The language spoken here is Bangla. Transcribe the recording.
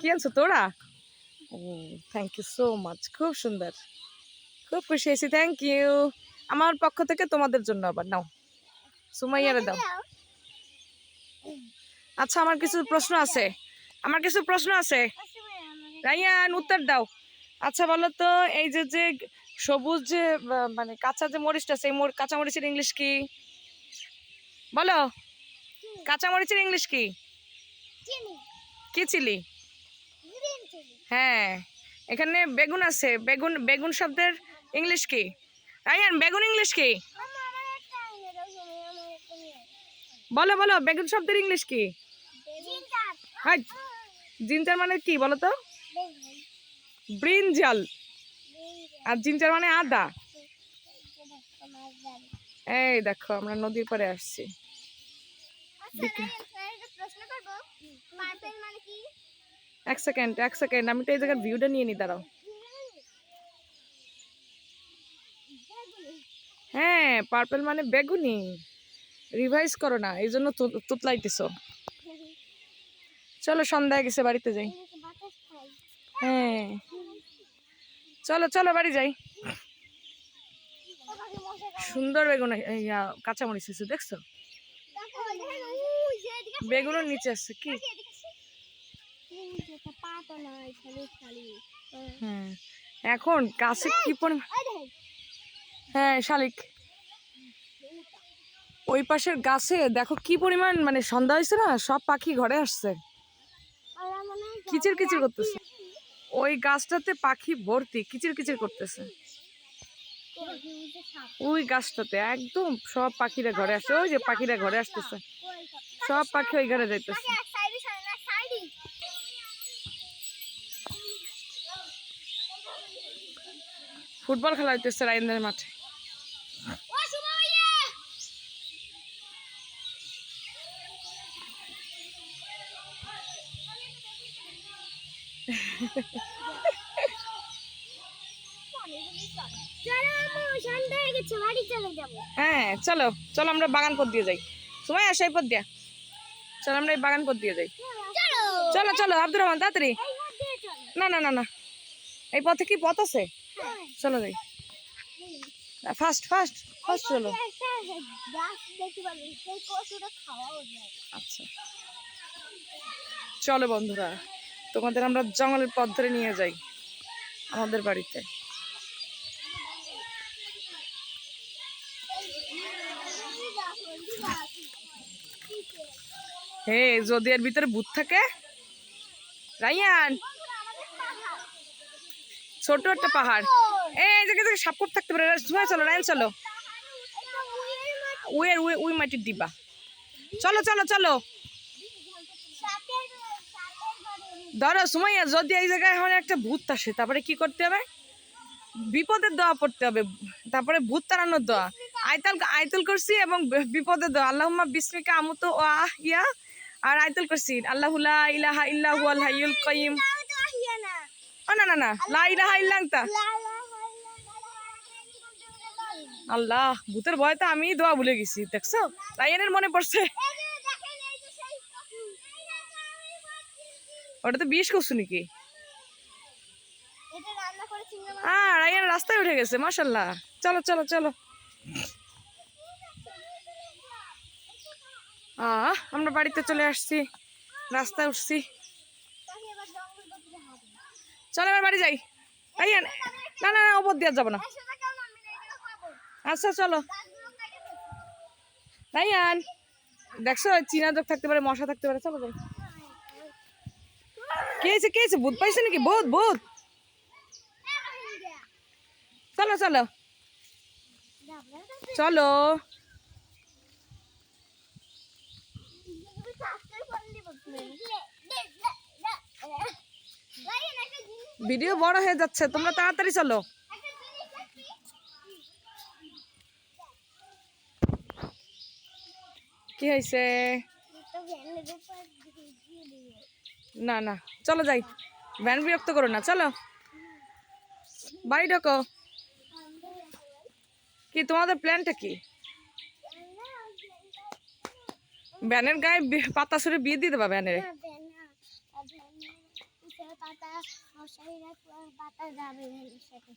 কি আনছো তোরা? ও থ্যাংক ইউ সো মাচ, খুব সুন্দর, খুব খুশি হয়েছি, থ্যাংক ইউ। আমার পক্ষ থেকে তোমাদের জন্য আবার নাও, সুমাইয়ারে দাও। আচ্ছা আমার কিছু প্রশ্ন আছে, রাইয়ান উত্তর দাও। আচ্ছা বলো তো, এই যে যে সবুজ যে মানে কাঁচা যে মরিচটা, সেই কাঁচা মরিচের ইংলিশ কি? বলো, কাঁচা মরিচের ইংলিশ কি? কি চিলি? হ্যাঁ, এখানে বেগুন আছে, বেগুন, বেগুন শব্দের ইংলিশ কি? রাইয়ান বেগুন ইংলিশ কি? বলো বলো, বেগুন শব্দের ইংলিশ কি? হ্যাঁ, জিঞ্জার মানে কি বলো তো? ব্রিনজাল। আর জিঞ্জার মানে আদা। এই দেখো আমরা নদীর পাড়ে আসছি। এক সেকেন্ড আমি তো এই জায়গার ভিউটা নিয়ে নি, দাঁড়াও। হ্যাঁ, পার্পল মানে বেগুনি, রিভাইজ করো না, এই জন্য তুতলাইতেছো। চলো সন্ধ্যা গেছে, বাড়িতে যাই। হ্যাঁ চলো চলো বাড়ি যাই। সুন্দর বেগুন, কাঁচা মরিচ আছে দেখছো? বেগুনের নিচে আছে কি? হ্যাঁ এখন গাছে কি পরিমাণ, হ্যাঁ শালিক, ওই পাশের গাছে দেখো কি পরিমাণ, মানে সন্ধ্যা হয়েছে না, সব পাখি ঘরে আসছে, কিচির কিচির করতেছে। ওই গাছটাতে পাখি ভর্তি, কিচির কিচির করতেছে। ওই গাছটাতে একদম সব পাখিরা ঘরে আসছে, ওই যে পাখিরা ঘরে আসতেছে, সব পাখি ওই ঘরে যাইতেছে। ফুটবল খেলা হইতেছে রাইন্দের মাঠে। হ্যাঁ চলো চলো আমরা বাগান পথ দিয়ে যাই, সময় আসে এই পথ দিয়া, চলো আমরা এই বাগান পথ দিয়ে যাই। চলো চলো আব্দুর রহমান তাড়াতাড়ি। না না না না, এই পথে কি পথ আছে? চলো যাই, ফাস্ট ফাস্ট ফাস্ট চলো। আচ্ছা চলো বন্ধুরা, তোমাদের আমরা জঙ্গলের পথ ধরে নিয়ে যাই আমাদের বাড়িতে। হে যদি এর ভিতরে ভূত থাকে, রাইয়ান ছোট একটা পাহাড়, এই জায়গায় সাপ থাকতে পারে, চলো রাইয়ান চলো, উই মাটির ডিবা, চলো চলো চলো। ধরো সুমাইয়া, যদি এই জায়গায় এখন একটা ভূত আসে তারপরে কি করতে হবে? বিপদের দোয়া পড়তে হবে, তারপরে ভূত তাড়ানোর দোয়া, আয়তাল করছি এবং বিপদের দোয়া, আল্লাহুম্মা বিসমিকা আমুতু ওয়া আহইয়া, আর আয়তাল করছি আল্লাহু লা ইলাহা ইল্লা হুয়াল হাইয়ুল কাইয়্যুম। ও না না না, লা ইলাহা ইল্লা আনতা। আল্লাহ, ভূতের ভয়তে আমি দোয়া ভুলে গেছি, দেখছো? রাইয়ানের মনে পড়ছে, ওটা তো বিষ করছো নাকি? রাইয়ান রাস্তায় উঠে গেছে, মাশাআল্লাহ। চলো চলো চলো, আমরা বাড়িতে চলে আসছি, রাস্তায় উঠছি, চলো এবার বাড়ি যাই। রাইয়ান না না না, ওপর দিয়ে যাবো না। আচ্ছা চলো রাইয়ান, দেখছো চীনা জগ থাকতে পারে, মশা থাকতে পারে, চলো যাই। কে হয়েছে ভূত পাইছে নাকি? ভূত ভূত, চলো চলো চলো। ভিডিও বড় হয়ে যাচ্ছে, তোমরা তাড়াতাড়ি চলো। কি হয়েছে? না না চলো যাই, ভ্যান বিরক্ত করো না, চলো বাড়ি ঢোকো। কি তোমাদের প্ল্যানটা কি? ভ্যানের গায়ে পাতা সরে বিয়ে দিয়ে দেবা ভ্যানের? পাতা মশারিরা পাতা যাবে সেটা